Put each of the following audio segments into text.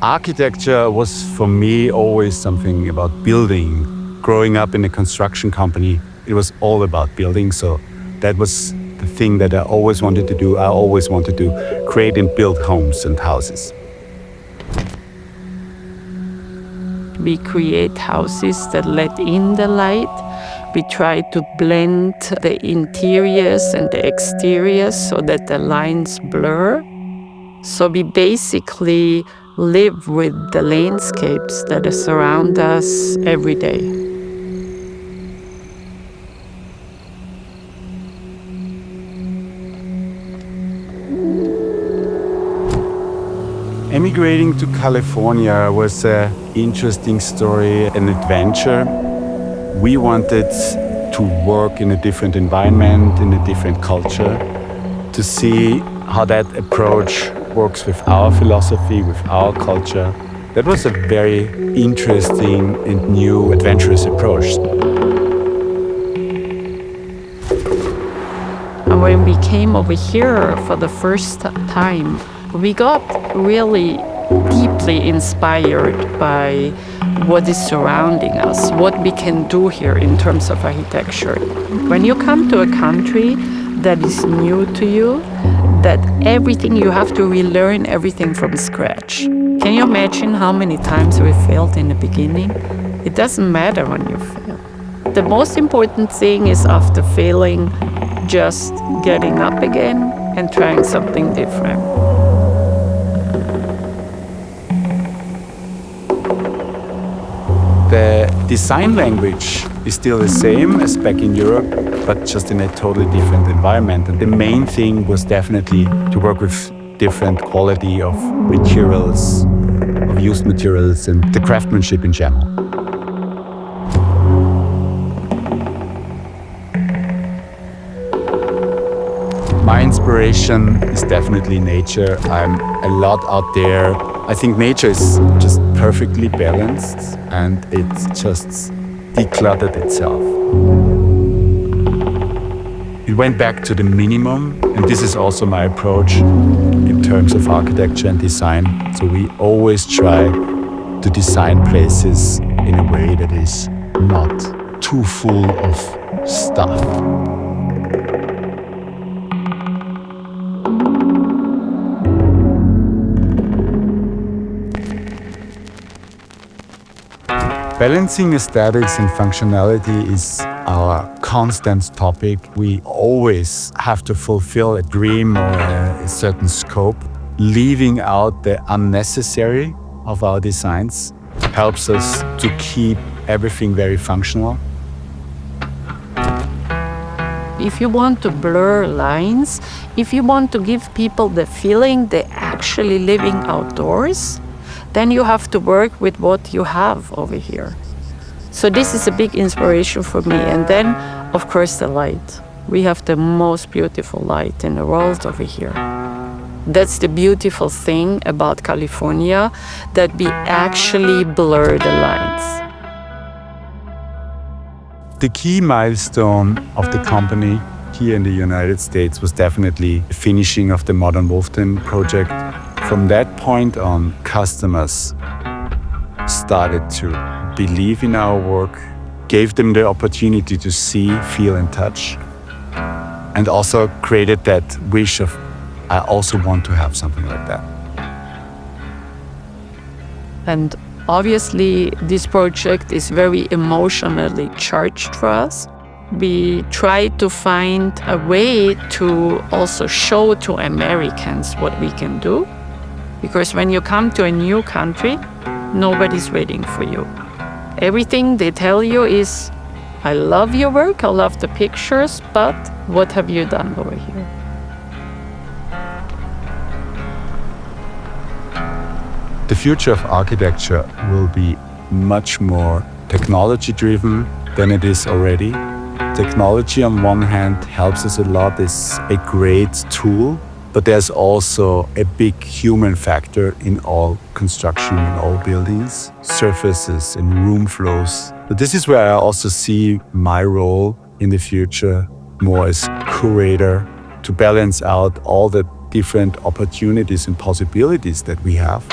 Architecture was for me always something about building. Growing up in a construction company, it was all about building. So that was the thing that I always wanted to do. I always wanted to create and build homes and houses. We create houses that let in the light. We try to blend the interiors and the exteriors so that the lines blur. So we basically live with the landscapes that surround us every day. Emigrating to California was an interesting story, an adventure. We wanted to work in a different environment, in a different culture, to see how that approach works with our philosophy, with our culture. That was a very interesting and new adventurous approach. And when we came over here for the first time, we got really deeply inspired by what is surrounding us, what we can do here in terms of architecture. When you come to a country that is new to you, that everything, you have to relearn everything from scratch. Can you imagine how many times we failed in the beginning? It doesn't matter when you fail. The most important thing is after failing, just getting up again and trying something different. The design language is still the same as back in Europe, but just in a totally different environment. And the main thing was definitely to work with different quality of materials, of used materials, and the craftsmanship in general. My inspiration is definitely nature. I'm a lot out there. I think nature is just perfectly balanced and it's just decluttered itself. It went back to the minimum, and this is also my approach in terms of architecture and design. So we always try to design places in a way that is not too full of stuff. Balancing aesthetics and functionality is our constant topic. We always have to fulfill a dream or a certain scope. Leaving out the unnecessary of our designs helps us to keep everything very functional. If you want to blur lines, if you want to give people the feeling they're actually living outdoors, then you have to work with what you have over here. So this is a big inspiration for me. And then, of course, the light. We have the most beautiful light in the world over here. That's the beautiful thing about California, that we actually blur the lines. The key milestone of the company here in the United States was definitely the finishing of the Modern Wolfgang project. From that point on, customers started to believe in our work, gave them the opportunity to see, feel, and touch, and also created that wish of, I also want to have something like that. And obviously, this project is very emotionally charged for us. We try to find a way to also show to Americans what we can do. Because when you come to a new country, nobody's waiting for you. Everything they tell you is, I love your work, I love the pictures, but what have you done over here? The future of architecture will be much more technology-driven than it is already. Technology on one hand helps us a lot, is a great tool, but there's also a big human factor in all construction, in all buildings, surfaces and room flows. But this is where I also see my role in the future more as curator, to balance out all the different opportunities and possibilities that we have.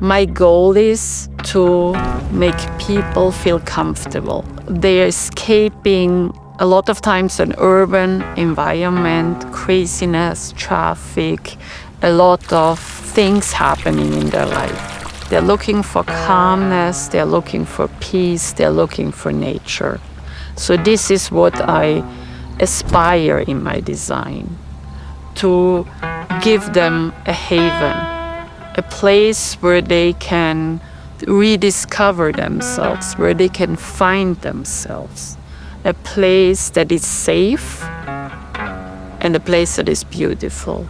My goal is to make people feel comfortable. They're escaping a lot of times an urban environment, craziness, traffic, a lot of things happening in their life. They're looking for calmness, they're looking for peace, they're looking for nature. So this is what I aspire in my design, to give them a haven, a place where they can rediscover themselves, where they can find themselves, a place that is safe and a place that is beautiful.